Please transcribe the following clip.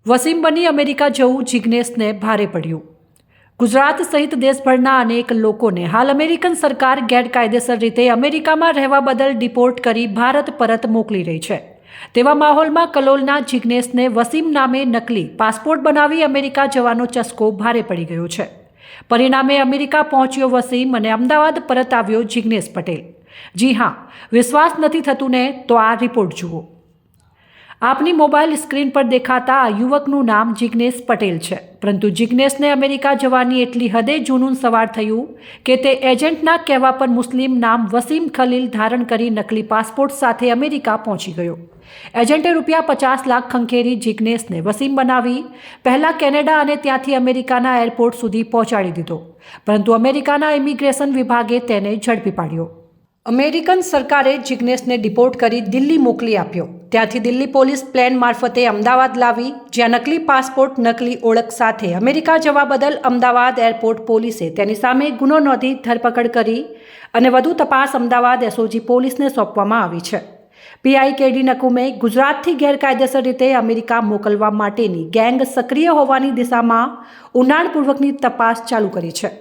વસીમ બની અમેરિકા જવું જિગ્નેશને ભારે પડ્યું। ગુજરાત સહિત દેશભરના અનેક લોકોને હાલ અમેરિકન સરકાર ગેરકાયદેસર રીતે અમેરિકામાં રહેવા બદલ ડિપોર્ટ કરી ભારત પરત મોકલી રહી છે। તેવા માહોલમાં કલોલના જિગ્નેશને વસીમ નામે નકલી પાસપોર્ટ બનાવી અમેરિકા જવાનો ચસ્કો ભારે પડી ગયો છે। પરિણામે અમેરિકા પહોંચ્યો વસીમ અને અમદાવાદ પરત આવ્યો જિગ્નેશ પટેલ। જી હા, વિશ્વાસ નથી થતું ને તો આ રિપોર્ટ જુઓ। આપની મોબાઈલ સ્ક્રીન પર દેખાતા આ યુવકનું નામ જિગ્નેશ પટેલ છે, પરંતુ જિગ્નેશને અમેરિકા જવાની એટલી હદે જુનૂન સવાર થયું કે તે એજન્ટના કહેવા પર મુસ્લિમ નામ વસીમ ખલીલ ધારણ કરી નકલી પાસપોર્ટ સાથે અમેરિકા પહોંચી ગયો। એજન્ટે ₹50 લાખ ખંખેરી જિગ્નેશને વસીમ બનાવી પહેલાં કેનેડા અને ત્યાંથી અમેરિકાના એરપોર્ટ સુધી પહોંચાડી દીધો, પરંતુ અમેરિકાના ઇમિગ્રેશન વિભાગે તેને ઝડપી પાડ્યો। અમેરિકન સરકારે જિગ્નેશને ડિપોર્ટ કરી દિલ્હી મોકલી આપ્યો। ત્યાંથી દિલ્હી પોલીસ પ્લેન મારફતે અમદાવાદ લાવી, જ્યાં નકલી પાસપોર્ટ નકલી ઓળખ સાથે અમેરિકા જવા બદલ અમદાવાદ એરપોર્ટ પોલીસે તેની સામે ગુનો નોંધી ધરપકડ કરી અને વધુ તપાસ અમદાવાદ એસઓજી પોલીસને સોંપવામાં આવી છે। પીઆઈ કેડી નકુમે ગુજરાતથી ગેરકાયદેસર રીતે અમેરિકા મોકલવા માટેની ગેંગ સક્રિય હોવાની દિશામાં ઊંડાણપૂર્વકની તપાસ ચાલુ કરી છે।